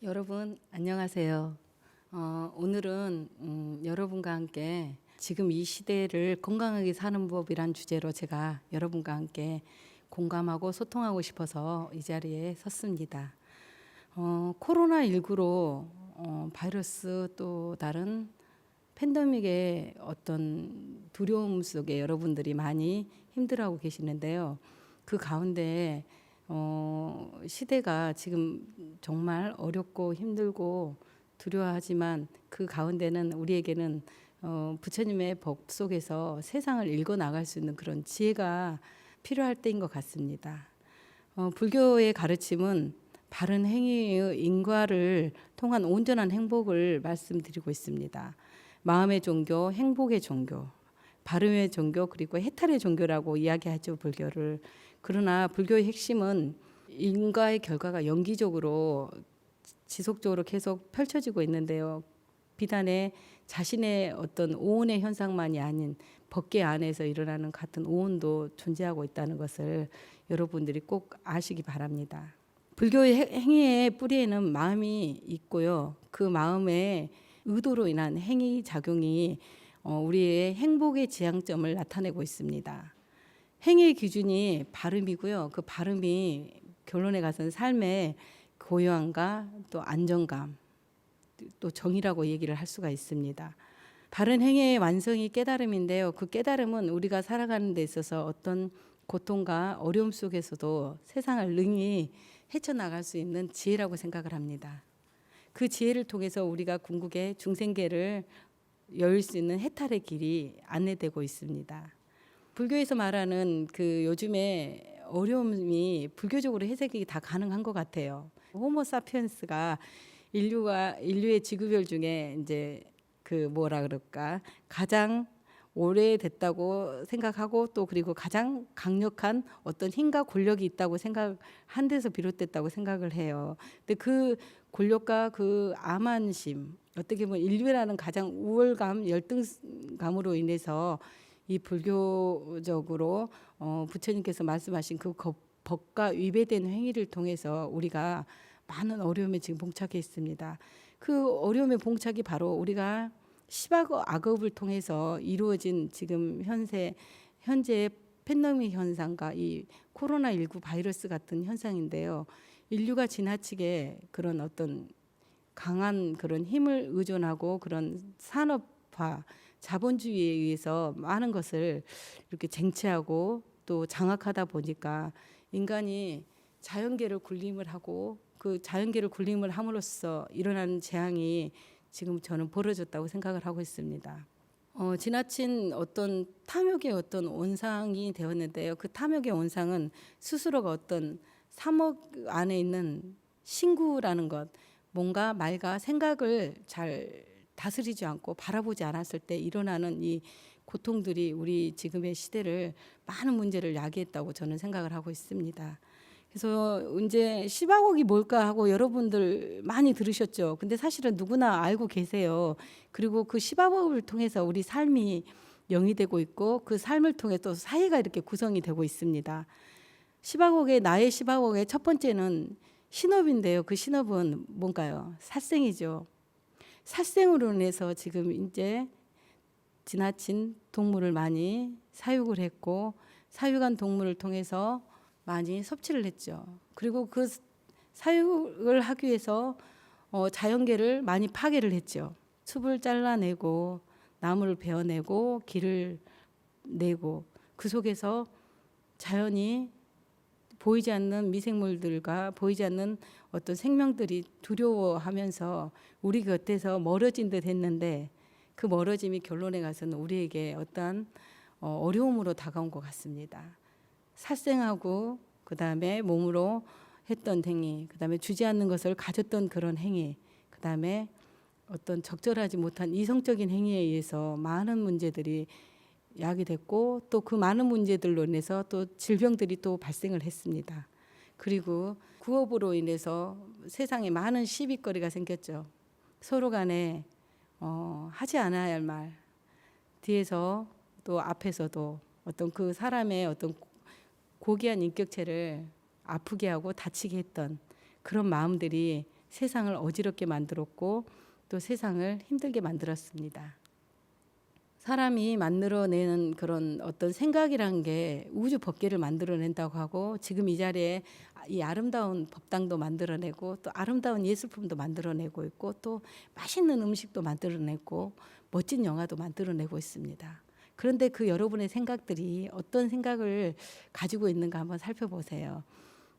여러분 안녕하세요. 오늘은 여러분과 함께 지금 이 시대를 건강하게 사는 법이란 주제로 제가 여러분과 함께 공감하고 소통하고 싶어서 이 자리에 섰습니다. 코로나19로 바이러스 또 다른 팬데믹의 어떤 두려움 속에 여러분들이 많이 힘들어하고 계시는데요. 그 가운데 시대가 지금 정말 어렵고 힘들고 두려워하지만 그 가운데는 우리에게는 부처님의 법 속에서 세상을 읽어 나갈 수 있는 그런 지혜가 필요할 때인 것 같습니다. 불교의 가르침은 바른 행위의 인과를 통한 온전한 행복을 말씀드리고 있습니다. 마음의 종교, 행복의 종교, 발음의 종교, 그리고 해탈의 종교라고 이야기하죠, 불교를. 그러나 불교의 핵심은 인과의 결과가 연기적으로 지속적으로 계속 펼쳐지고 있는데요. 비단의 자신의 어떤 오온의 현상만이 아닌 법계 안에서 일어나는 같은 오온도 존재하고 있다는 것을 여러분들이 꼭 아시기 바랍니다. 불교의 행위의 뿌리에는 마음이 있고요. 그 마음의 의도로 인한 행위 작용이 우리의 행복의 지향점을 나타내고 있습니다. 행위의 기준이 발음이고요. 그 발음이 결론에 가서는 삶의 고요함과 또 안정감, 또 정의라고 얘기를 할 수가 있습니다. 바른 행위의 완성이 깨달음인데요. 그 깨달음은 우리가 살아가는 데 있어서 어떤 고통과 어려움 속에서도 세상을 능히 헤쳐나갈 수 있는 지혜라고 생각을 합니다. 그 지혜를 통해서 우리가 궁극의 중생계를 열 수 있는 해탈의 길이 안내되고 있습니다. 불교에서 말하는 그 요즘에 어려움이 불교적으로 해석이 다 가능한 것 같아요. 호모사피엔스가 인류의 지구별 중에 이제 그 뭐라 그럴까 가장 오래됐다고 생각하고 또 그리고 가장 강력한 어떤 힘과 권력이 있다고 생각한 데서 비롯됐다고 생각을 해요. 근데 그 권력과 그 암환심, 어떻게 보면 인류라는 가장 우월감, 열등감으로 인해서 이 불교적으로 부처님께서 말씀하신 그 법과 위배된 행위를 통해서 우리가 많은 어려움에 지금 봉착해 있습니다. 그 어려움의 봉착이 바로 우리가 시박악업을 통해서 이루어진 지금 현재의 팬데믹 현상과 이 코로나19 바이러스 같은 현상인데요. 인류가 지나치게 그런 어떤 강한 그런 힘을 의존하고 그런 산업화, 자본주의에 의해서 많은 것을 이렇게 쟁취하고 또 장악하다 보니까 인간이 자연계를 군림을 하고 그 자연계를 군림을 함으로써 일어나는 재앙이 지금 저는 벌어졌다고 생각을 하고 있습니다. 지나친 어떤 탐욕의 어떤 온상이 되었는데요. 그 탐욕의 온상은 스스로가 어떤 삼억 안에 있는 신구라는 것, 뭔가 말과 생각을 잘 다스리지 않고 바라보지 않았을 때 일어나는 이 고통들이 우리 지금의 시대를 많은 문제를 야기했다고 저는 생각을 하고 있습니다. 그래서 이제 시바곡이 뭘까 하고 여러분들 많이 들으셨죠. 근데 사실은 누구나 알고 계세요. 그리고 그 시바곡을 통해서 우리 삶이 영위되고 있고 그 삶을 통해 또 사회가 이렇게 구성이 되고 있습니다. 나의 시바곡의 첫 번째는 신업인데요. 그 신업은 뭔가요? 살생이죠. 살생으로 인해서 지금 이제 지나친 동물을 많이 사육을 했고 사육한 동물을 통해서 많이 섭취를 했죠. 그리고 그 사육을 하기 위해서 자연계를 많이 파괴를 했죠. 숲을 잘라내고 나무를 베어내고 길을 내고 그 속에서 자연이 보이지 않는 미생물들과 보이지 않는 어떤 생명들이 두려워하면서 우리 곁에서 멀어진 듯 했는데 그 멀어짐이 결론에 가서는 우리에게 어떠한 어려움으로 다가온 것 같습니다. 살생하고 그다음에 몸으로 했던 행위, 그다음에 주지 않는 것을 가졌던 그런 행위, 그다음에 어떤 적절하지 못한 이성적인 행위에 의해서 많은 문제들이 야기됐고 또 그 많은 문제들로 인해서 또 질병들이 또 발생을 했습니다. 그리고 구업으로 인해서 세상에 많은 시비거리가 생겼죠. 서로 간에 하지 않아야 할 말, 뒤에서 또 앞에서도 어떤 그 사람의 어떤 고귀한 인격체를 아프게 하고 다치게 했던 그런 마음들이 세상을 어지럽게 만들었고 또 세상을 힘들게 만들었습니다. 사람이 만들어내는 그런 어떤 생각이란 게 우주 법계를 만들어낸다고 하고 지금 이 자리에 이 아름다운 법당도 만들어내고 또 아름다운 예술품도 만들어내고 있고 또 맛있는 음식도 만들어내고 멋진 영화도 만들어내고 있습니다. 그런데 그 여러분의 생각들이 어떤 생각을 가지고 있는가 한번 살펴보세요.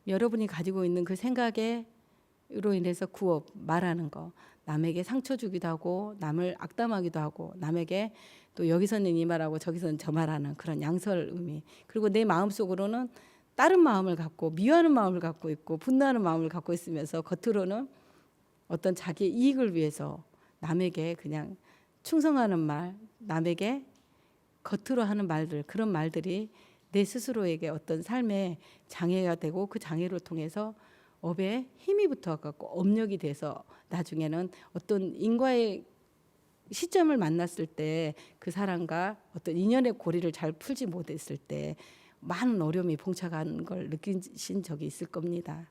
여러분이 가지고 있는 그 생각으로 인해서 구업, 말하는 거, 남에게 상처 주기도 하고 남을 악담하기도 하고 남에게 또 여기서는 이 말하고 저기서는 저 말하는 그런 양설 의미, 그리고 내 마음속으로는 다른 마음을 갖고 미워하는 마음을 갖고 있고 분노하는 마음을 갖고 있으면서 겉으로는 어떤 자기의 이익을 위해서 남에게 그냥 충성하는 말, 남에게 겉으로 하는 말들, 그런 말들이 내 스스로에게 어떤 삶의 장애가 되고 그 장애를 통해서 업에 힘이 붙어갖고 업력이 돼서 나중에는 어떤 인과의 시점을 만났을 때 그 사람과 어떤 인연의 고리를 잘 풀지 못했을 때 많은 어려움이 봉착하는 걸 느끼신 적이 있을 겁니다.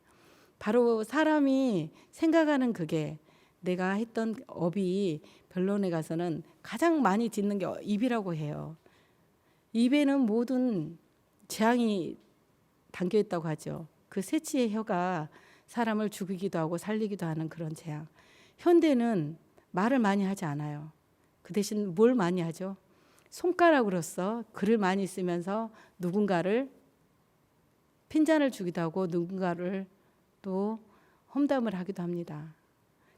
바로 사람이 생각하는 그게 내가 했던 업이 변론에 가서는 가장 많이 짓는 게 입이라고 해요. 입에는 모든 재앙이 담겨 있다고 하죠. 그 새치의 혀가 사람을 죽이기도 하고 살리기도 하는 그런 재앙. 현대는 말을 많이 하지 않아요. 그 대신 뭘 많이 하죠? 손가락으로서 글을 많이 쓰면서 누군가를 핀잔을 주기도 하고 누군가를 또 험담을 하기도 합니다.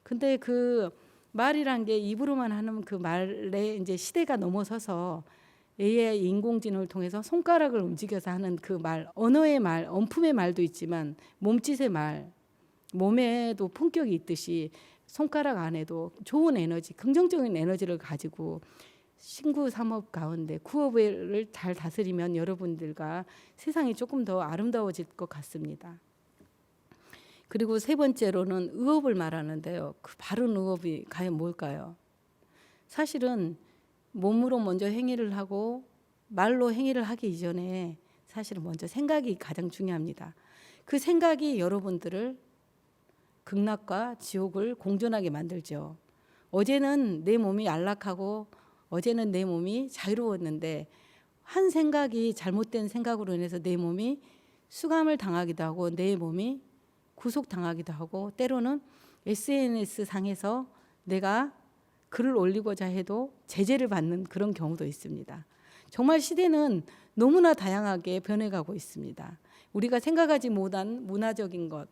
근데 그 말이란 게 입으로만 하는 그 말에 이제 시대가 넘어서서 AI 인공지능을 통해서 손가락을 움직여서 하는 그 말, 언어의 말, 언품의 말도 있지만 몸짓의 말, 몸에도 품격이 있듯이 손가락 안에도 좋은 에너지, 긍정적인 에너지를 가지고 신구 삼업 가운데 구업을 잘 다스리면 여러분들과 세상이 조금 더 아름다워질 것 같습니다. 그리고 세 번째로는 의업을 말하는데요. 그 바른 의업이 과연 뭘까요? 사실은 몸으로 먼저 행위를 하고 말로 행위를 하기 이전에 사실은 먼저 생각이 가장 중요합니다. 그 생각이 여러분들을 극락과 지옥을 공존하게 만들죠. 어제는 내 몸이 안락하고 어제는 내 몸이 자유로웠는데 한 생각이 잘못된 생각으로 인해서 내 몸이 수감을 당하기도 하고 내 몸이 구속당하기도 하고 때로는 SNS 상에서 내가 글을 올리고자 해도 제재를 받는 그런 경우도 있습니다. 정말 시대는 너무나 다양하게 변해가고 있습니다. 우리가 생각하지 못한 문화적인 것,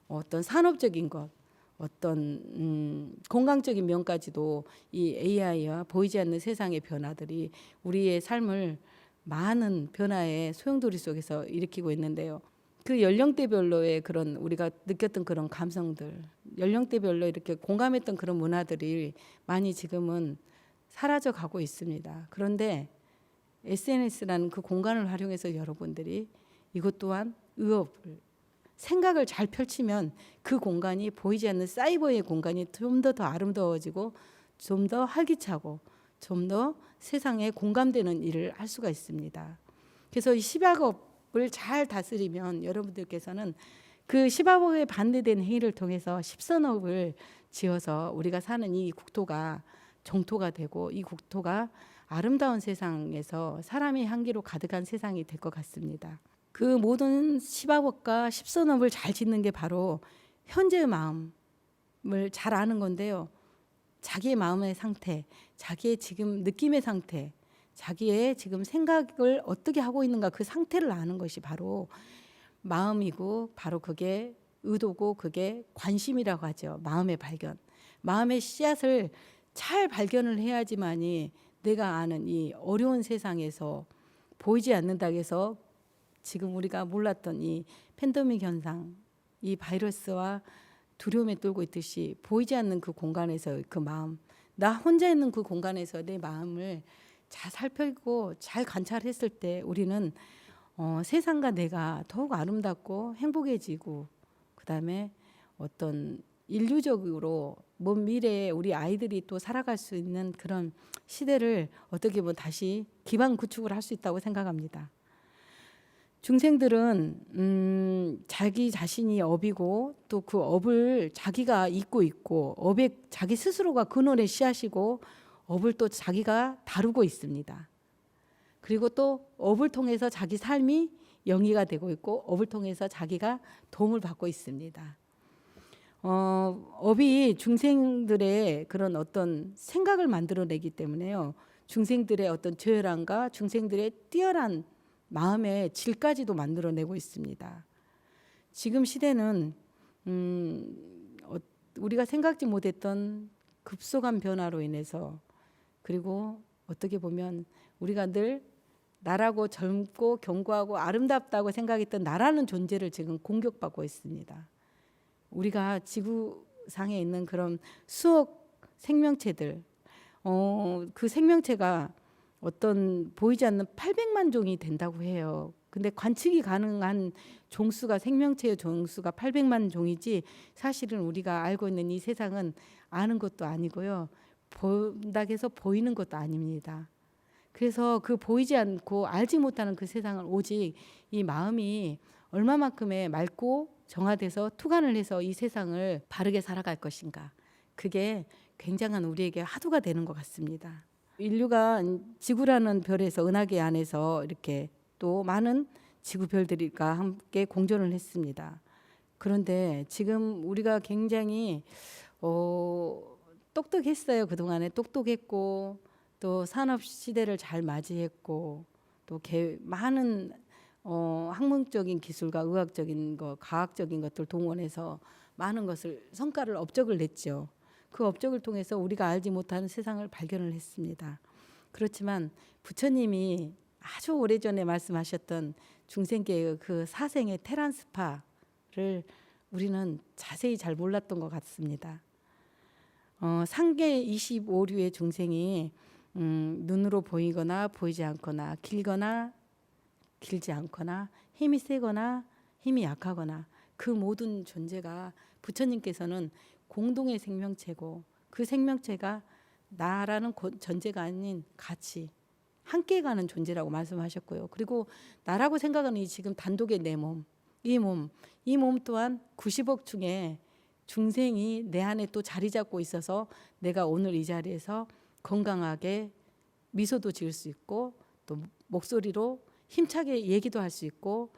어떤 산업적인 것, 어떤 건강적인 면까지도 이 AI와 보이지 않는 세상의 변화들이 우리의 삶을 많은 변화의 소용돌이 속에서 일으키고 있는데요. 그 연령대별로의 그런 우리가 느꼈던 그런 감성들, 연령대별로 이렇게 공감했던 그런 문화들이 많이 지금은 사라져 가고 있습니다. 그런데 SNS라는 그 공간을 활용해서 여러분들이 이것 또한 의업을 생각을 잘 펼치면 그 공간이 보이지 않는 사이버의 공간이 좀 더 아름다워지고 좀 더 활기차고 좀 더 세상에 공감되는 일을 할 수가 있습니다. 그래서 이 십약업을 잘 다스리면 여러분들께서는 그 십약업에 반대되는 행위를 통해서 십선업을 지어서 우리가 사는 이 국토가 정토가 되고 이 국토가 아름다운 세상에서 사람의 향기로 가득한 세상이 될 것 같습니다. 그 모든 십약업과 십선업을 잘 짓는 게 바로 현재의 마음을 잘 아는 건데요. 자기의 마음의 상태, 자기의 지금 느낌의 상태, 자기의 지금 생각을 어떻게 하고 있는가 그 상태를 아는 것이 바로 마음이고 바로 그게 의도고 그게 관심이라고 하죠. 마음의 발견. 마음의 씨앗을 잘 발견을 해야지만이 내가 아는 이 어려운 세상에서 보이지 않는다고 해서 지금 우리가 몰랐던 이 팬데믹 현상, 이 바이러스와 두려움에 떨고 있듯이 보이지 않는 그 공간에서 그 마음, 나 혼자 있는 그 공간에서 내 마음을 잘 살펴보고 잘 관찰했을 때 우리는 세상과 내가 더욱 아름답고 행복해지고 그다음에 어떤 인류적으로 먼 미래에 우리 아이들이 또 살아갈 수 있는 그런 시대를 어떻게 보면 다시 기반 구축을 할 수 있다고 생각합니다. 중생들은 자기 자신이 업이고 또 그 업을 자기가 잇고 있고 업에 자기 스스로가 근원의 씨앗이고 업을 또 자기가 다루고 있습니다. 그리고 또 업을 통해서 자기 삶이 영위가 되고 있고 업을 통해서 자기가 도움을 받고 있습니다. 업이 중생들의 그런 어떤 생각을 만들어내기 때문에요. 중생들의 어떤 저열함과 중생들의 뛰어난 마음의 질까지도 만들어내고 있습니다. 지금 시대는 우리가 생각지 못했던 급속한 변화로 인해서 그리고 어떻게 보면 우리가 늘 나라고 젊고 견고하고 아름답다고 생각했던 나라는 존재를 지금 공격받고 있습니다. 우리가 지구상에 있는 그런 수억 생명체들, 그 생명체가 어떤 보이지 않는 800만 종이 된다고 해요. 근데 관측이 가능한 종수가 생명체의 종수가 800만 종이지 사실은 우리가 알고 있는 이 세상은 아는 것도 아니고요. 본다고 해서 보이는 것도 아닙니다. 그래서 그 보이지 않고 알지 못하는 그 세상을 오직 이 마음이 얼마만큼의 맑고 정화돼서 투관을 해서 이 세상을 바르게 살아갈 것인가. 그게 굉장한 우리에게 화두가 되는 것 같습니다. 인류가 지구라는 별에서 은하계 안에서 이렇게 또 많은 지구별들과 함께 공존을 했습니다. 그런데 지금 우리가 굉장히 똑똑했어요. 그동안에 똑똑했고 또 산업 시대를 잘 맞이했고 또 많은 학문적인 기술과 의학적인 것, 과학적인 것들 동원해서 많은 것을 성과를 업적을 냈죠. 그 업적을 통해서 우리가 알지 못하는 세상을 발견을 했습니다. 그렇지만 부처님이 아주 오래전에 말씀하셨던 중생계의 그 사생의 테란스파를 우리는 자세히 잘 몰랐던 것 같습니다. 상계 25류의 중생이 눈으로 보이거나 보이지 않거나 길거나 길지 않거나 힘이 세거나 힘이 약하거나 그 모든 존재가 부처님께서는 공동의 생명체고 그 생명체가 나라는 존재가 아닌 같이 함께 가는 존재라고 말씀하셨고요. 그리고 나라고 생각하는 이 지금 단독의 내 몸, 이 몸 또한 90억 중에 중생이 내 안에 또 자리 잡고 있어서 내가 오늘 이 자리에서 건강하게 미소도 지을 수 있고 또 목소리로 힘차게 얘기도 할 수 있고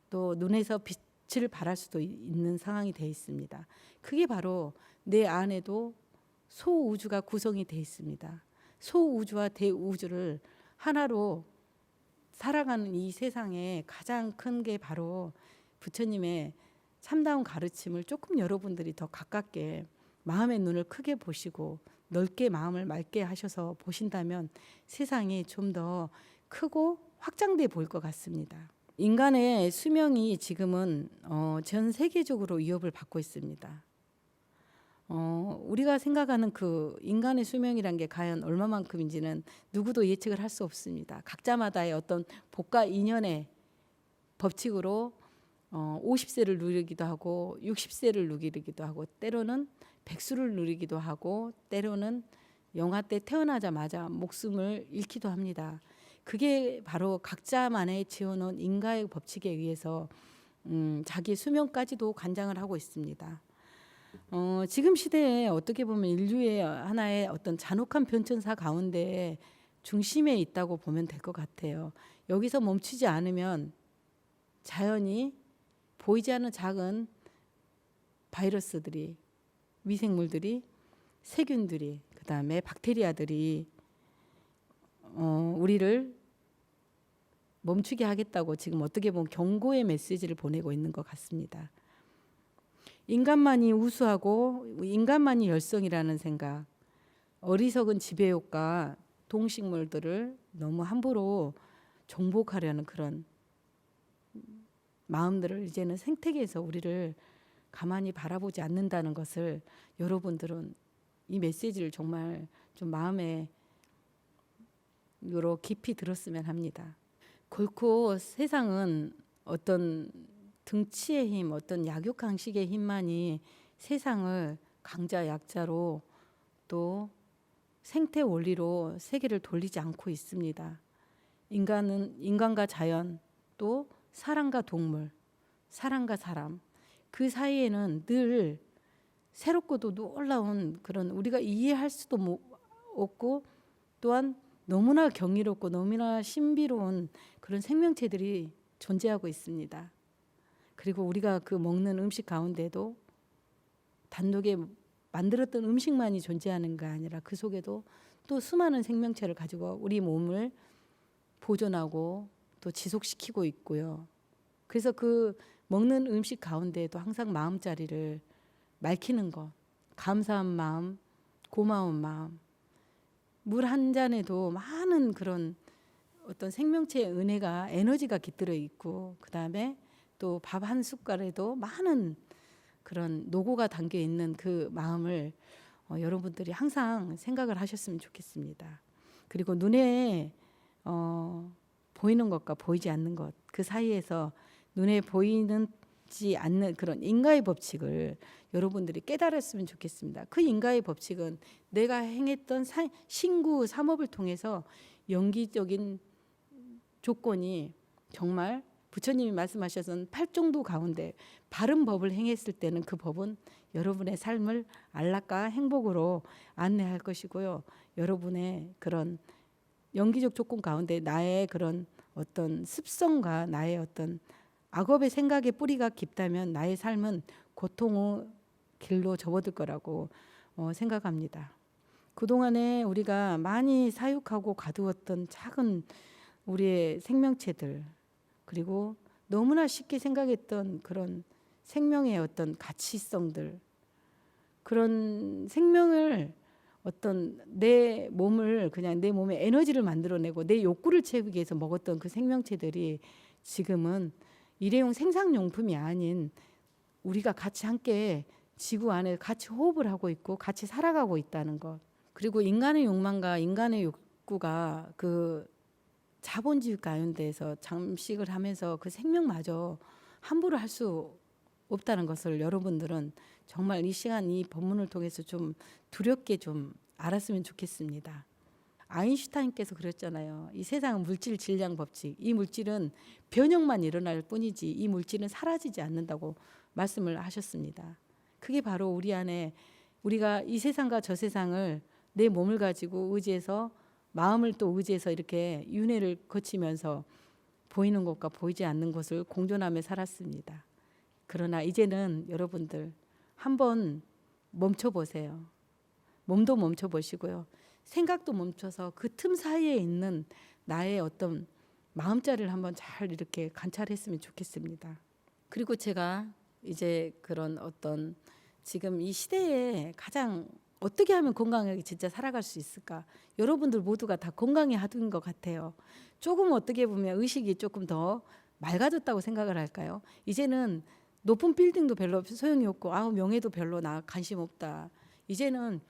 또 눈에서 빛을 발할 수도 있는 상황이 되어 있습니다. 그게 바로 내 안에도 소우주가 구성이 되어 있습니다. 소우주와 대우주를 하나로 살아가는 이 세상에 가장 큰 게 바로 부처님의 참다운 가르침을 조금 여러분들이 더 가깝게 마음의 눈을 크게 보시고 넓게 마음을 맑게 하셔서 보신다면 세상이 좀 더 크고 확장돼 보일 것 같습니다. 인간의 수명이 지금은 전 세계적으로 위협을 받고 있습니다. 우리가 생각하는 그 인간의 수명이란 게 과연 얼마만큼인지는 누구도 예측을 할 수 없습니다. 각자마다의 어떤 복과 인연의 법칙으로 50세를 누리기도 하고 60세를 누리기도 하고 때로는 백수를 누리기도 하고 때로는 영아 때 태어나자마자 목숨을 잃기도 합니다. 그게 바로 각자만의 지어놓은 인과의 법칙에 의해서 자기 수명까지도 관장을 하고 있습니다. 지금 시대에 어떻게 보면 인류의 하나의 어떤 잔혹한 변천사 가운데 중심에 있다고 보면 될 것 같아요. 여기서 멈추지 않으면 자연이 보이지 않는 작은 바이러스들이, 미생물들이, 세균들이, 그 다음에 박테리아들이 우리를 멈추게 하겠다고 지금 어떻게 보면 경고의 메시지를 보내고 있는 것 같습니다. 인간만이 우수하고 인간만이 열성이라는 생각, 어리석은 지배욕과 동식물들을 너무 함부로 정복하려는 그런 마음들을 이제는 생태계에서 우리를 가만히 바라보지 않는다는 것을 여러분들은 이 메시지를 정말 좀 마음에 깊이 들었으면 합니다. 결코 세상은 어떤 등치의 힘, 어떤 약육강식의 힘만이 세상을 강자 약자로 또 생태 원리로 세계를 돌리지 않고 있습니다. 인간과 자연 또 사람과 동물, 사람과 사람, 그 사이에는 늘 새롭고도 놀라운 그런 우리가 이해할 수도 없고 또한 너무나 경이롭고 너무나 신비로운 그런 생명체들이 존재하고 있습니다. 그리고 우리가 그 먹는 음식 가운데도 단독에 만들었던 음식만이 존재하는 게 아니라 그 속에도 또 수많은 생명체를 가지고 우리 몸을 보존하고 또 지속시키고 있고요. 그래서 그 먹는 음식 가운데에도 항상 마음자리를 맑히는 것, 감사한 마음, 고마운 마음, 물 한 잔에도 많은 그런 어떤 생명체의 은혜가 에너지가 깃들어 있고 그 다음에 또 밥 한 숟갈에도 많은 그런 노고가 담겨 있는 그 마음을 여러분들이 항상 생각을 하셨으면 좋겠습니다. 그리고 눈에 보이는 것과 보이지 않는 것, 그 사이에서 눈에 보이지 않는 그런 인과의 법칙을 여러분들이 깨달았으면 좋겠습니다. 그 인과의 법칙은 내가 행했던 신구 삼업을 통해서 연기적인 조건이 정말 부처님이 말씀하셨던 8종도 가운데 바른 법을 행했을 때는 그 법은 여러분의 삶을 안락과 행복으로 안내할 것이고요. 여러분의 그런 연기적 조건 가운데 나의 그런 어떤 습성과 나의 어떤 악업의 생각의 뿌리가 깊다면 나의 삶은 고통의 길로 접어들 거라고 생각합니다. 그동안에 우리가 많이 사육하고 가두었던 작은 우리의 생명체들 그리고 너무나 쉽게 생각했던 그런 생명의 어떤 가치성들 그런 생명을 어떤 내 몸을 그냥 내 몸에 에너지를 만들어내고 내 욕구를 채우기 위해서 먹었던 그 생명체들이 지금은 일회용 생산용품이 아닌 우리가 같이 함께 지구 안에 같이 호흡을 하고 있고 같이 살아가고 있다는 것. 그리고 인간의 욕망과 인간의 욕구가 그 자본주의 가운데에서 잠식을 하면서 그 생명마저 함부로 할 수 없다는 것을 여러분들은 정말 이 시간 이 본문을 통해서 좀 두렵게 좀 알았으면 좋겠습니다. 아인슈타인께서 그랬잖아요. 이 세상은 물질 질량 법칙. 이 물질은 변형만 일어날 뿐이지 이 물질은 사라지지 않는다고 말씀을 하셨습니다. 그게 바로 우리 안에 우리가 이 세상과 저 세상을 내 몸을 가지고 의지해서 마음을 또 의지해서 이렇게 윤회를 거치면서 보이는 것과 보이지 않는 것을 공존하며 살았습니다. 그러나 이제는 여러분들 한번 멈춰보세요. 몸도 멈춰보시고요. 생각도 멈춰서 그 틈 사이에 있는 나의 어떤 마음자리를 한번 잘 이렇게 관찰했으면 좋겠습니다. 그리고 제가 이제 그런 어떤 지금 이 시대에 가장 어떻게 하면 건강하게 진짜 살아갈 수 있을까? 여러분들 모두가 다 건강에 하두인 것 같아요. 조금 어떻게 보면 의식이 조금 더 맑아졌다고 생각을 할까요? 이제는 높은 빌딩도 별로 소용이 없고 명예도 별로 나 관심 없다. 이제는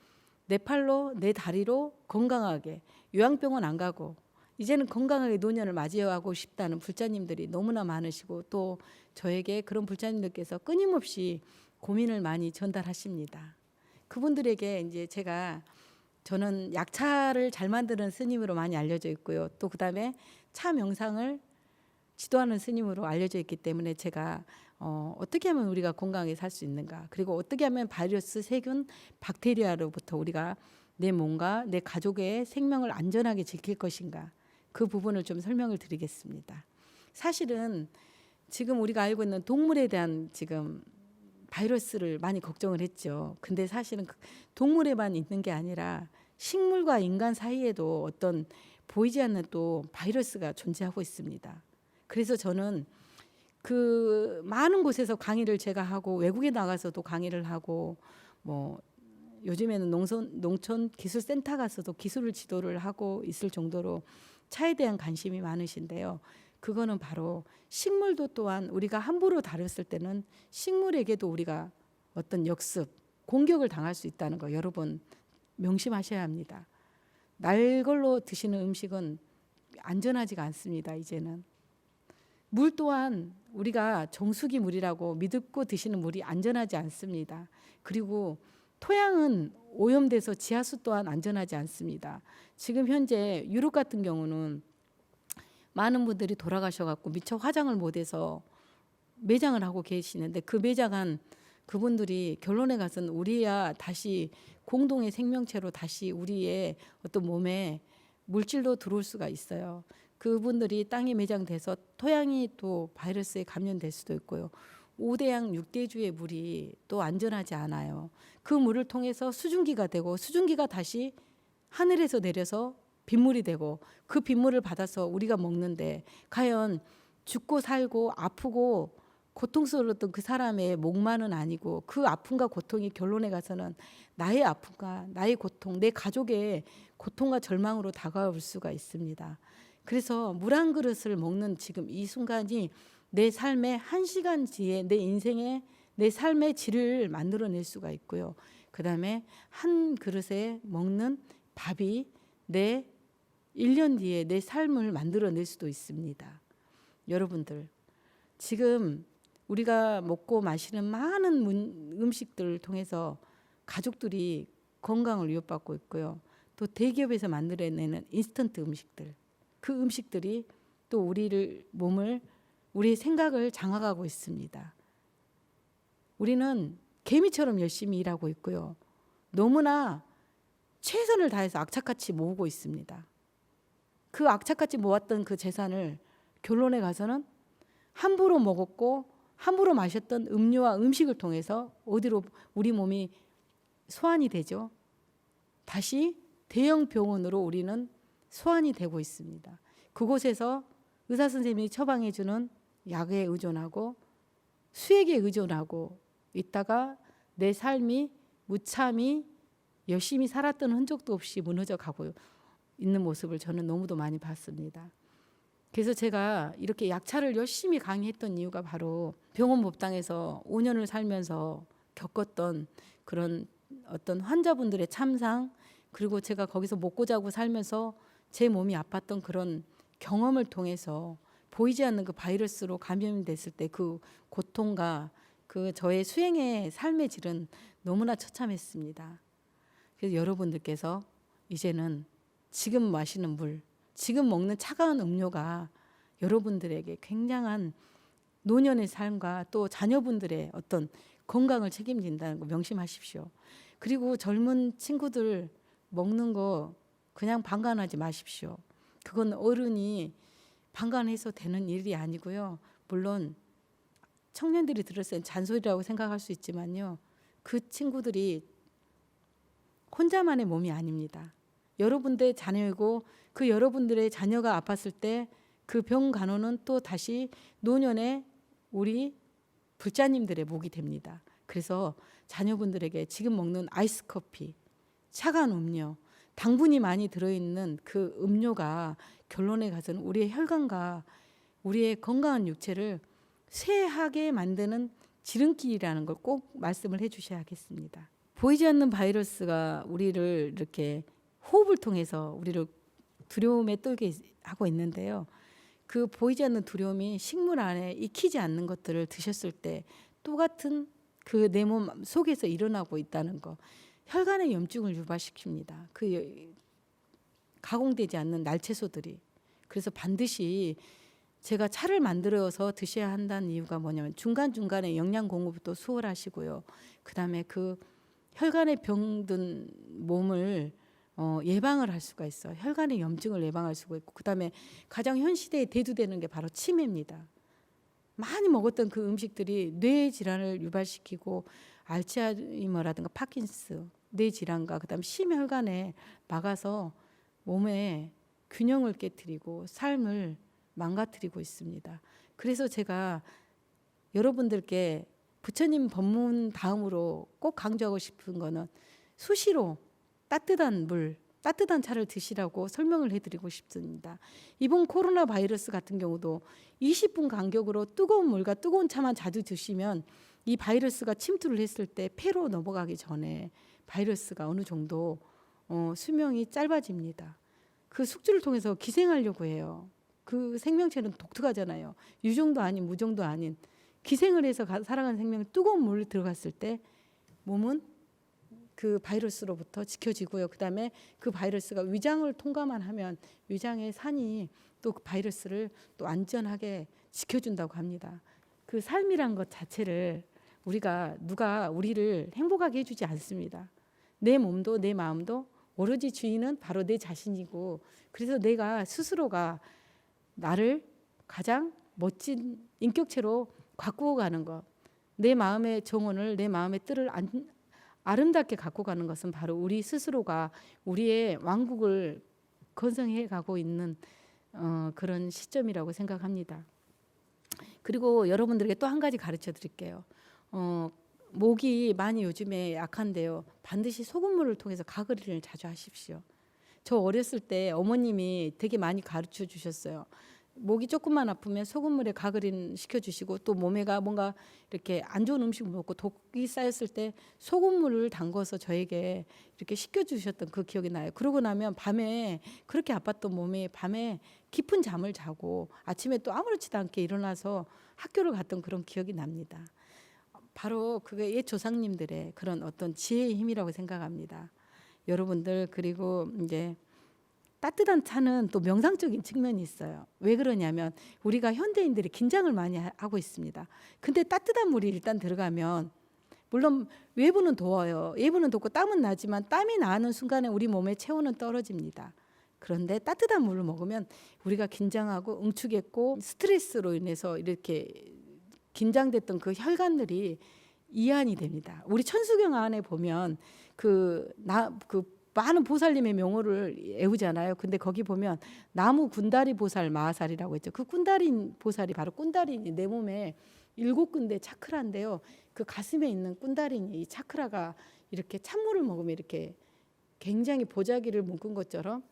내 팔로 내 다리로 건강하게 요양병원 안 가고 이제는 건강하게 노년을 맞이하고 싶다는 불자님들이 너무나 많으시고 또 저에게 그런 불자님들께서 끊임없이 고민을 많이 전달하십니다. 그분들에게 이제 저는 약차를 잘 만드는 스님으로 많이 알려져 있고요. 또 그다음에 차 명상을 지도하는 스님으로 알려져 있기 때문에 제가 어떻게 하면 우리가 건강하게 살 수 있는가, 그리고 어떻게 하면 바이러스, 세균, 박테리아로부터 우리가 내 몸과 내 가족의 생명을 안전하게 지킬 것인가, 그 부분을 좀 설명을 드리겠습니다. 사실은 지금 우리가 알고 있는 동물에 대한 지금 바이러스를 많이 걱정을 했죠. 근데 사실은 동물에만 있는 게 아니라 식물과 인간 사이에도 어떤 보이지 않는 또 바이러스가 존재하고 있습니다. 그래서 저는 그 많은 곳에서 강의를 제가 하고 외국에 나가서도 강의를 하고 뭐 요즘에는 농촌 기술센터 가서도 기술을 지도를 하고 있을 정도로 차에 대한 관심이 많으신데요. 그거는 바로 식물도 또한 우리가 함부로 다뤘을 때는 식물에게도 우리가 어떤 역습, 공격을 당할 수 있다는 거 여러분 명심하셔야 합니다. 날 걸로 드시는 음식은 안전하지가 않습니다. 이제는. 물 또한 우리가 정수기 물이라고 믿고 드시는 물이 안전하지 않습니다. 그리고 토양은 오염돼서 지하수 또한 안전하지 않습니다. 지금 현재 유럽 같은 경우는 많은 분들이 돌아가셔갖고 미처 화장을 못해서 매장을 하고 계시는데 그 매장한 그분들이 결론에 가서는 우리야 다시 공동의 생명체로 다시 우리의 어떤 몸에 물질도 들어올 수가 있어요. 그분들이 땅에 매장돼서 토양이 또 바이러스에 감염될 수도 있고요. 5대양 6대주의 물이 또 안전하지 않아요. 그 물을 통해서 수증기가 되고 수증기가 다시 하늘에서 내려서 빗물이 되고 그 빗물을 받아서 우리가 먹는데 과연 죽고 살고 아프고 고통스러웠던 그 사람의 목만은 아니고 그 아픔과 고통이 결론에 가서는 나의 아픔과 나의 고통, 내 가족의 고통과 절망으로 다가올 수가 있습니다. 그래서 물 한 그릇을 먹는 지금 이 순간이 내 삶의 한 시간 뒤에 내 인생의 내 삶의 질을 만들어낼 수가 있고요. 그 다음에 한 그릇에 먹는 밥이 내 1년 뒤에 내 삶을 만들어낼 수도 있습니다. 여러분들 지금 우리가 먹고 마시는 많은 음식들을 통해서 가족들이 건강을 위협받고 있고요. 또 대기업에서 만들어내는 인스턴트 음식들, 그 음식들이 또 우리를 몸을 우리의 생각을 장악하고 있습니다. 우리는 개미처럼 열심히 일하고 있고요. 너무나 최선을 다해서 악착같이 모으고 있습니다. 그 악착같이 모았던 그 재산을 결론에 가서는 함부로 먹었고 함부로 마셨던 음료와 음식을 통해서 어디로 우리 몸이 소환이 되죠. 다시 대형 병원으로 우리는 소환이 되고 있습니다. 그곳에서 의사 선생님이 처방해 주는 약에 의존하고 수액에 의존하고 있다가 내 삶이 무참히 열심히 살았던 흔적도 없이 무너져 가고 있는 모습을 저는 너무도 많이 봤습니다. 그래서 제가 이렇게 약차를 열심히 강의했던 이유가 바로 병원 법당에서 5년을 살면서 겪었던 그런 어떤 환자분들의 참상, 그리고 제가 거기서 먹고 자고 살면서 제 몸이 아팠던 그런 경험을 통해서 보이지 않는 그 바이러스로 감염이 됐을 때 그 고통과 그 저의 수행의 삶의 질은 너무나 처참했습니다. 그래서 여러분들께서 이제는 지금 마시는 물, 지금 먹는 차가운 음료가 여러분들에게 굉장한 노년의 삶과 또 자녀분들의 어떤 건강을 책임진다는 거 명심하십시오. 그리고 젊은 친구들 먹는 거 그냥 방관하지 마십시오. 그건 어른이 방관해서 되는 일이 아니고요. 물론 청년들이 들었을 땐 잔소리라고 생각할 수 있지만요. 그 친구들이 혼자만의 몸이 아닙니다. 여러분들의 자녀이고 그 여러분들의 자녀가 아팠을 때 그 병 간호는 또 다시 노년에 우리 불자님들의 목이 됩니다. 그래서 자녀분들에게 지금 먹는 아이스 커피, 차가운 음료, 당분이 많이 들어있는 그 음료가 결론에 가서는 우리의 혈관과 우리의 건강한 육체를 쇠하게 만드는 지름길이라는 걸 꼭 말씀을 해주셔야겠습니다. 보이지 않는 바이러스가 우리를 이렇게 호흡을 통해서 우리를 두려움에 떨게 하고 있는데요. 그 보이지 않는 두려움이 식물 안에 익히지 않는 것들을 드셨을 때 똑같은 그 내 몸 속에서 일어나고 있다는 거. 혈관의 염증을 유발시킵니다. 그 가공되지 않는 날채소들이. 그래서 반드시 제가 차를 만들어서 드셔야 한다는 이유가 뭐냐면 중간중간에 영양 공급도 수월하시고요. 그다음에 그 혈관에 병든 몸을 예방을 할 수가 있어요. 혈관의 염증을 예방할 수가 있고, 그다음에 가장 현 시대에 대두되는 게 바로 치매입니다. 많이 먹었던 그 음식들이 뇌 질환을 유발시키고 알츠하이머라든가 파킨스, 뇌 질환과 그다음 심혈관에 막아서 몸의 균형을 깨뜨리고 삶을 망가뜨리고 있습니다. 그래서 제가 여러분들께 부처님 법문 다음으로 꼭 강조하고 싶은 거는 수시로 따뜻한 물, 따뜻한 차를 드시라고 설명을 해드리고 싶습니다. 이번 코로나 바이러스 같은 경우도 20분 간격으로 뜨거운 물과 뜨거운 차만 자주 드시면 이 바이러스가 침투를 했을 때 폐로 넘어가기 전에 바이러스가 어느 정도 수명이 짧아집니다. 그 숙주를 통해서 기생하려고 해요. 그 생명체는 독특하잖아요. 유종도 아닌 무종도 아닌 기생을 해서 살아가는 생명이 뜨거운 물에 들어갔을 때 몸은 그 바이러스로부터 지켜지고요. 그다음에 그 바이러스가 위장을 통과만 하면 위장의 산이 또 그 바이러스를 또 안전하게 지켜준다고 합니다. 그 삶이란 것 자체를 누가 우리를 행복하게 해주지 않습니다. 내 몸도 내 마음도 오로지 주인은 바로 내 자신이고, 그래서 내가 스스로가 나를 가장 멋진 인격체로 가꾸어 가는 것, 내 마음의 정원을, 내 마음의 뜰을 아름답게 갖고 가는 것은 바로 우리 스스로가 우리의 왕국을 건설해 가고 있는 그런 시점이라고 생각합니다. 그리고 여러분들에게 또 한 가지 가르쳐 드릴게요. 목이 많이 요즘에 약한데요. 반드시 소금물을 통해서 가글을 자주 하십시오. 저 어렸을 때 어머님이 되게 많이 가르쳐 주셨어요. 목이 조금만 아프면 소금물에 가글인 시켜주시고, 또 몸에가 뭔가 이렇게 안 좋은 음식 먹고 독이 쌓였을 때 소금물을 담궈서 저에게 이렇게 씻겨주셨던 그 기억이 나요. 그러고 나면 밤에 그렇게 아팠던 몸이 밤에 깊은 잠을 자고 아침에 또 아무렇지도 않게 일어나서 학교를 갔던 그런 기억이 납니다. 바로 그게 옛 조상님들의 그런 어떤 지혜의 힘이라고 생각합니다. 여러분들, 그리고 이제 따뜻한 차는 또 명상적인 측면이 있어요. 왜 그러냐면 우리가 현대인들이 긴장을 많이 하고 있습니다. 근데 따뜻한 물이 일단 들어가면, 물론 외부는 더워요. 외부는 덥고 땀은 나지만 땀이 나는 순간에 우리 몸의 체온은 떨어집니다. 그런데 따뜻한 물을 먹으면 우리가 긴장하고 응축했고 스트레스로 인해서 이렇게 긴장됐던 그 혈관들이 이완이 됩니다. 우리 천수경 안에 보면 그 많은 보살님의 명호를 외우잖아요. 근데 거기 보면 나무 군다리 보살 마하살이라고 했죠. 그 군다리 보살이 바로 군다리니, 내 몸에 7군데 차크라인데요. 그 가슴에 있는 군다리니 이 차크라가 이렇게 찬물을 먹으면 이렇게 굉장히 보자기를 묶은 것처럼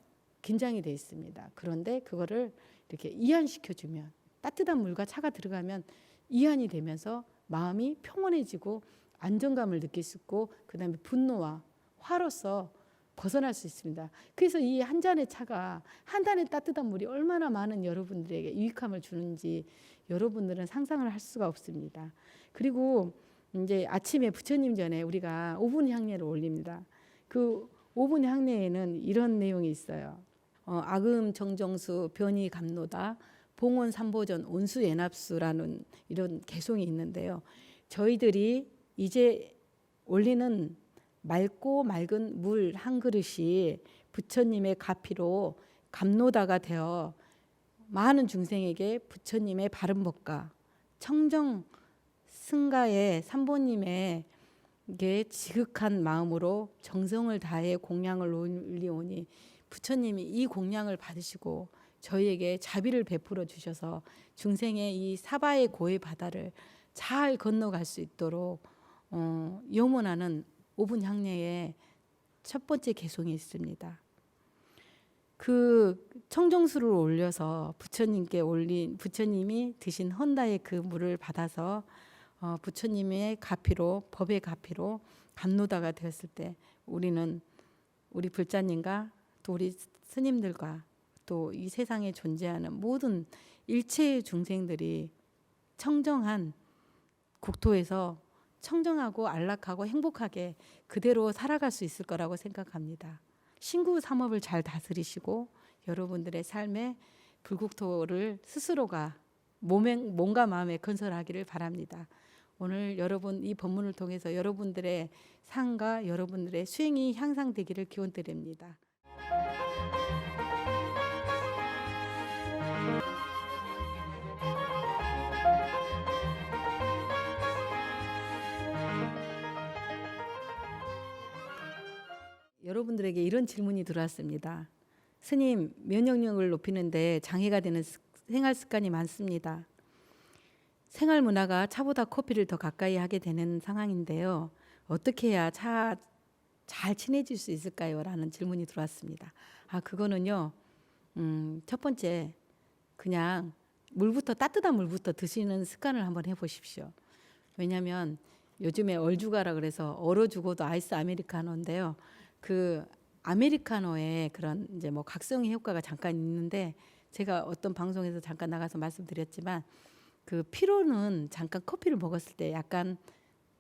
긴장이 돼 있습니다. 그런데 그거를 이렇게 이완시켜주면, 따뜻한 물과 차가 들어가면 이완이 되면서 마음이 평온해지고 안정감을 느낄 수 있고, 그다음에 분노와 화로서 벗어날 수 있습니다. 그래서 이 한 잔의 차가, 한 잔의 따뜻한 물이 얼마나 많은 여러분들에게 유익함을 주는지 여러분들은 상상을 할 수가 없습니다. 그리고 이제 아침에 부처님 전에 우리가 5분 향례를 올립니다. 그 5분 향례에는 이런 내용이 있어요. 아금 정정수 변이 감노다 봉원 삼보전 온수연합수라는 이런 개송이 있는데요. 저희들이 이제 올리는 맑고 맑은 물 한 그릇이 부처님의 가피로 감노다가 되어 많은 중생에게 부처님의 바른 법과 청정 승가의 삼보님의 지극한 마음으로 정성을 다해 공양을 올리오니, 부처님이 이 공양을 받으시고 저희에게 자비를 베풀어 주셔서 중생의 이 사바의 고의 바다를 잘 건너갈 수 있도록 염원하는 5분 향례의 첫 번째 개송이 있습니다. 그 청정수를 올려서 부처님이 드신 헌다의 그 물을 받아서 부처님의 가피로, 법의 가피로 감노다가 되었을 때, 우리는 우리 불자님과 또 우리 스님들과 또 이 세상에 존재하는 모든 일체의 중생들이 청정한 국토에서 청정하고 안락하고 행복하게 그대로 살아갈 수 있을 거라고 생각합니다. 신구 삼업을 잘 다스리시고 여러분들의 삶의 불국토를 스스로가 몸과 마음에 건설하기를 바랍니다. 오늘 여러분 이 법문을 통해서 여러분들의 상과 여러분들의 수행이 향상되기를 기원드립니다. 여러분들에게 이런 질문이 들어왔습니다. 스님, 면역력을 높이는데 장애가 되는 생활 습관이 많습니다. 생활 문화가 차보다 커피를 더 가까이 하게 되는 상황인데요. 어떻게 해야 차 잘 친해질 수 있을까요? 라는 질문이 들어왔습니다. 그거는요. 첫 번째, 그냥 따뜻한 물부터 드시는 습관을 한번 해보십시오. 왜냐하면 요즘에 얼죽아라 그래서 얼어 죽어도 아이스 아메리카노인데요. 그 아메리카노에 그런 이제 뭐 각성의 효과가 잠깐 있는데, 제가 어떤 방송에서 잠깐 나가서 말씀드렸지만, 그 피로는 잠깐 커피를 먹었을 때 약간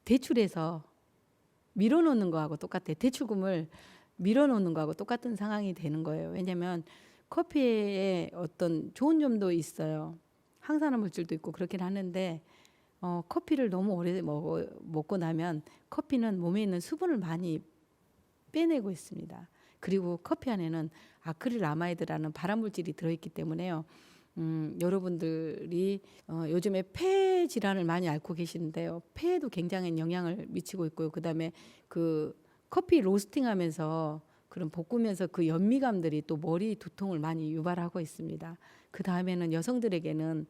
대출해서 밀어놓는 거하고 똑같아요. 대출금을 밀어놓는 거하고 똑같은 상황이 되는 거예요. 왜냐하면 커피에 어떤 좋은 점도 있어요. 항산화 물질도 있고 그렇긴 하는데 커피를 너무 오래 먹고 나면 커피는 몸에 있는 수분을 많이 빼내고 있습니다. 그리고 커피 안에는 아크릴아마이드라는 발암물질이 들어있기 때문에요. 여러분들이 요즘에 폐 질환을 많이 앓고 계시는데요. 폐에도 굉장히 영향을 미치고 있고요. 그다음에 그 커피 로스팅하면서 그런 볶으면서 그 연미감들이 또 머리 두통을 많이 유발하고 있습니다. 그 다음에는 여성들에게는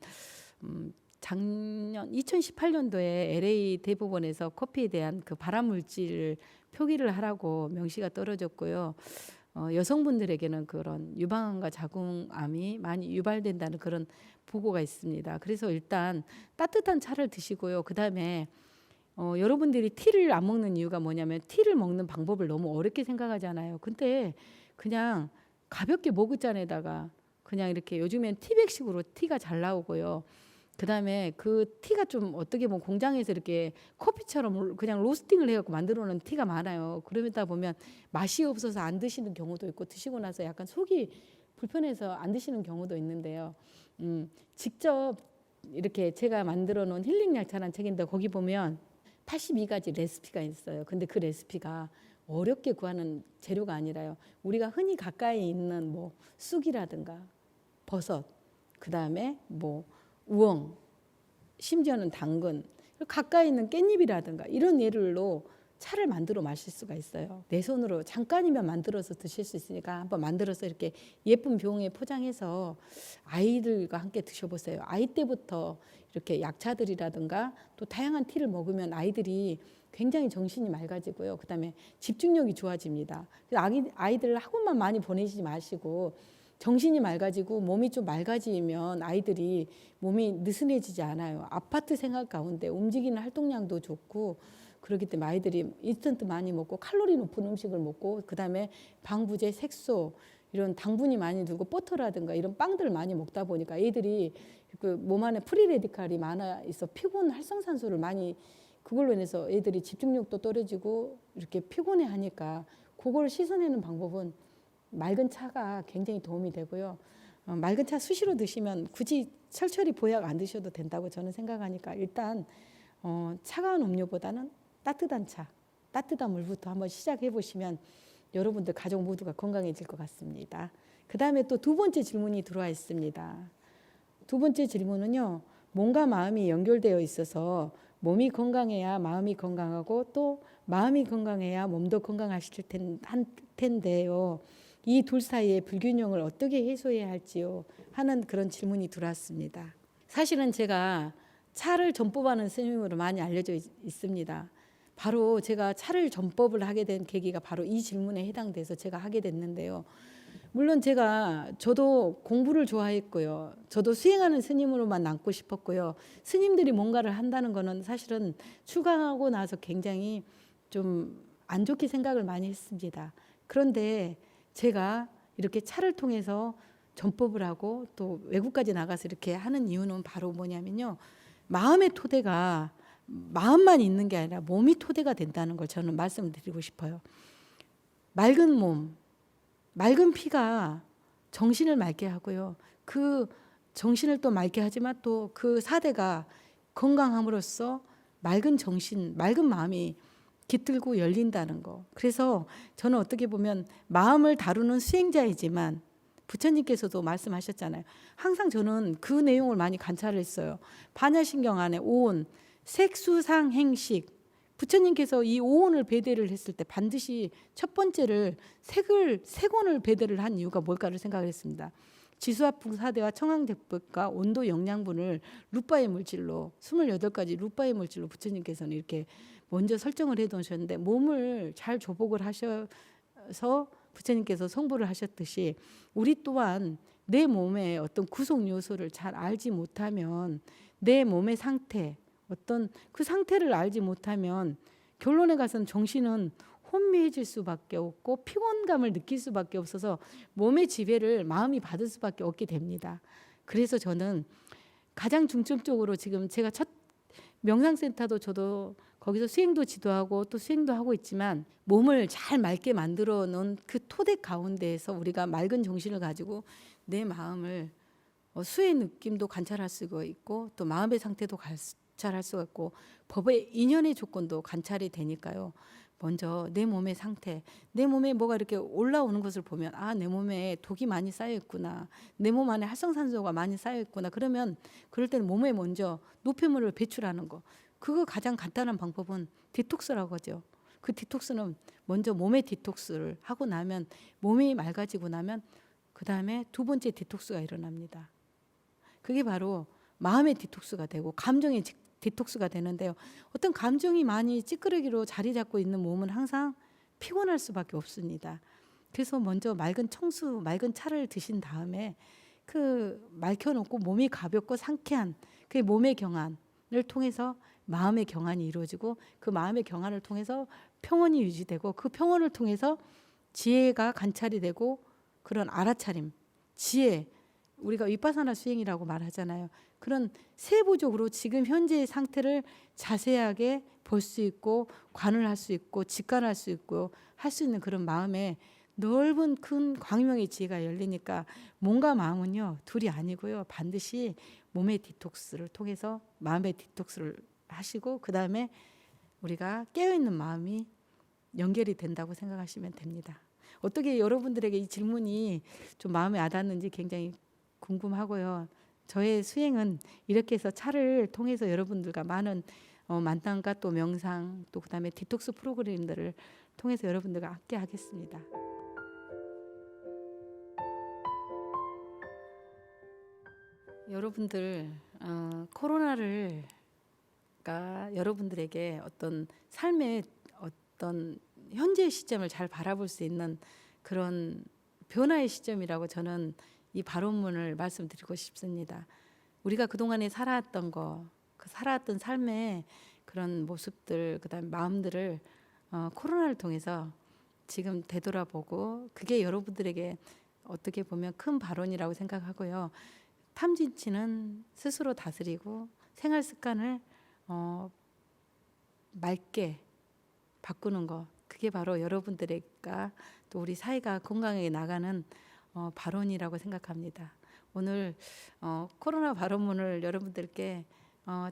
작년 2018년도에 LA 대법원에서 커피에 대한 그 발암물질을 표기를 하라고 명시가 떨어졌고요. 여성분들에게는 그런 유방암과 자궁암이 많이 유발된다는 그런 보고가 있습니다. 그래서 일단 따뜻한 차를 드시고요. 그 다음에 여러분들이 티를 안 먹는 이유가 뭐냐면 티를 먹는 방법을 너무 어렵게 생각하잖아요. 근데 그냥 가볍게 머그잔에다가 그냥 이렇게 요즘엔 티백식으로 티가 잘 나오고요. 그다음에 그 티가 좀 어떻게 보면 공장에서 이렇게 커피처럼 그냥 로스팅을 해갖고 만들어 놓은 티가 많아요. 그러다 보면 맛이 없어서 안 드시는 경우도 있고 드시고 나서 약간 속이 불편해서 안 드시는 경우도 있는데요. 직접 이렇게 제가 만들어 놓은 힐링 약차라는 책인데 거기 보면 82가지 레시피가 있어요. 근데 그 레시피가 어렵게 구하는 재료가 아니라요. 우리가 흔히 가까이 있는 뭐 쑥이라든가 버섯, 그다음에 뭐 우엉, 심지어는 당근, 가까이 있는 깻잎이라든가 이런 예를로 차를 만들어 마실 수가 있어요. 내 손으로 잠깐이면 만들어서 드실 수 있으니까 한번 만들어서 이렇게 예쁜 병에 포장해서 아이들과 함께 드셔보세요. 아이 때부터 이렇게 약차들이라든가 또 다양한 티를 먹으면 아이들이 굉장히 정신이 맑아지고요. 그다음에 집중력이 좋아집니다. 아이들 학원만 많이 보내지 마시고 정신이 맑아지고 몸이 좀 맑아지면 아이들이 몸이 느슨해지지 않아요. 아파트 생활 가운데 움직이는 활동량도 좋고 그렇기 때문에 아이들이 인스턴트 많이 먹고 칼로리 높은 음식을 먹고 그다음에 방부제, 색소 이런 당분이 많이 들고 버터라든가 이런 빵들을 많이 먹다 보니까 애들이 그 몸 안에 프리레디칼이 많아 있어 피곤 활성산소를 많이 그걸로 인해서 애들이 집중력도 떨어지고 이렇게 피곤해 하니까 그걸 씻어내는 방법은 맑은 차가 굉장히 도움이 되고요. 맑은 차 수시로 드시면 굳이 철철히 보약 안 드셔도 된다고 저는 생각하니까 일단 차가운 음료보다는 따뜻한 차, 따뜻한 물부터 한번 시작해 보시면 여러분들 가족 모두가 건강해질 것 같습니다. 그 다음에 또 두 번째 질문이 들어와 있습니다. 두 번째 질문은요. 몸과 마음이 연결되어 있어서 몸이 건강해야 마음이 건강하고 또 마음이 건강해야 몸도 건강하실 텐데요. 이 둘 사이의 불균형을 어떻게 해소해야 할지요 하는 그런 질문이 들어왔습니다. 사실은 제가 차를 전법하는 스님으로 많이 알려져 있습니다. 바로 제가 차를 전법을 하게 된 계기가 바로 이 질문에 해당돼서 제가 하게 됐는데요. 물론 저도 공부를 좋아했고요. 저도 수행하는 스님으로만 남고 싶었고요. 스님들이 뭔가를 한다는 거는 사실은 출가하고 나서 굉장히 좀 안 좋게 생각을 많이 했습니다. 그런데 제가 이렇게 차를 통해서 전법을 하고 또 외국까지 나가서 이렇게 하는 이유는 바로 뭐냐면요. 마음의 토대가 마음만 있는 게 아니라 몸이 토대가 된다는 걸 저는 말씀을 드리고 싶어요. 맑은 몸, 맑은 피가 정신을 맑게 하고요. 그 정신을 또 맑게 하지만 또 그 사대가 건강함으로써 맑은 정신, 맑은 마음이 깃들고 열린다는 거. 그래서 저는 어떻게 보면 마음을 다루는 수행자이지만 부처님께서도 말씀하셨잖아요. 항상 저는 그 내용을 많이 관찰을 했어요. 반야신경 안에 오온, 색수상 행식. 부처님께서 이 오온을 배대를 했을 때 반드시 첫 번째를 색온을 배대를 한 이유가 뭘까를 생각을 했습니다. 지수화풍 사대와 청황대법과 온도 영양분을 루파의 물질로 28가지 루파의 물질로 부처님께서는 이렇게 먼저 설정을 해두셨는데 몸을 잘 조복을 하셔서 부처님께서 성불을 하셨듯이 우리 또한 내 몸의 어떤 구성 요소를 잘 알지 못하면 내 몸의 상태 어떤 그 상태를 알지 못하면 결론에 가서는 정신은 혼미해질 수밖에 없고 피곤감을 느낄 수밖에 없어서 몸의 지배를 마음이 받을 수밖에 없게 됩니다. 그래서 저는 가장 중점적으로 지금 제가 첫 명상센터도 저도 거기서 수행도 지도하고 또 수행도 하고 있지만 몸을 잘 맑게 만들어 놓은 그 토대 가운데에서 우리가 맑은 정신을 가지고 내 마음을 수의 느낌도 관찰할 수가 있고 또 마음의 상태도 관찰할 수가 있고 법의 인연의 조건도 관찰이 되니까요. 먼저 내 몸의 상태, 내 몸에 뭐가 이렇게 올라오는 것을 보면 아, 내 몸에 독이 많이 쌓여 있구나. 내 몸 안에 활성산소가 많이 쌓여 있구나. 그러면 그럴 때는 몸에 먼저 노폐물을 배출하는 거. 그거 가장 간단한 방법은 디톡스라고 하죠. 그 디톡스는 먼저 몸의 디톡스를 하고 나면 몸이 맑아지고 나면 그 다음에 두 번째 디톡스가 일어납니다. 그게 바로 마음의 디톡스가 되고 감정의 디톡스가 되는데요. 어떤 감정이 많이 찌끄러기로 자리 잡고 있는 몸은 항상 피곤할 수밖에 없습니다. 그래서 먼저 맑은 청수, 맑은 차를 드신 다음에 그 맑혀놓고 몸이 가볍고 상쾌한 그 몸의 경안을 통해서 마음의 경안이 이루어지고 그 마음의 경안을 통해서 평온이 유지되고 그 평온을 통해서 지혜가 관찰이 되고 그런 알아차림, 지혜, 우리가 위파사나 수행이라고 말하잖아요. 그런 세부적으로 지금 현재의 상태를 자세하게 볼 수 있고 관을 할 수 있고 직관할 수 있고 할 수 있는 그런 마음에 넓은 큰 광명의 지혜가 열리니까 몸과 마음은요 둘이 아니고요 반드시 몸의 디톡스를 통해서 마음의 디톡스를 하시고 그 다음에 우리가 깨어있는 마음이 연결이 된다고 생각하시면 됩니다. 어떻게 여러분들에게 이 질문이 좀 마음에 와닿는지 굉장히 궁금하고요. 저의 수행은 이렇게 해서 차를 통해서 여러분들과 많은 만남과 또 명상 또 그다음에 디톡스 프로그램들을 통해서 여러분들과 함께 하겠습니다. 여러분들 코로나를 여러분들에게 어떤 삶의 어떤 현재 시점을 잘 바라볼 수 있는 그런 변화의 시점이라고 저는 이 발언문을 말씀드리고 싶습니다. 우리가 그동안에 살아왔던 거, 그 살아왔던 삶의 그런 모습들, 그다음에 마음들을 코로나를 통해서 지금 되돌아보고 그게 여러분들에게 어떻게 보면 큰 발언이라고 생각하고요. 탐진치는 스스로 다스리고 생활 습관을 맑게 바꾸는 거, 그게 바로 여러분들과 또 우리 사회가 건강하게 나가는 발언이라고 생각합니다. 오늘 코로나 발언문을 여러분들께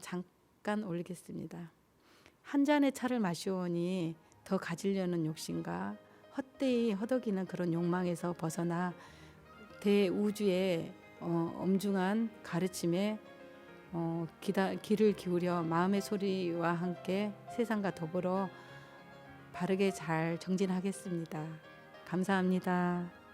잠깐 올리겠습니다. 한 잔의 차를 마시오니 더 가지려는 욕심과 헛되이 허덕이는 그런 욕망에서 벗어나 대우주의 엄중한 가르침에 귀를 기울여 마음의 소리와 함께 세상과 더불어 바르게 잘 정진하겠습니다. 감사합니다.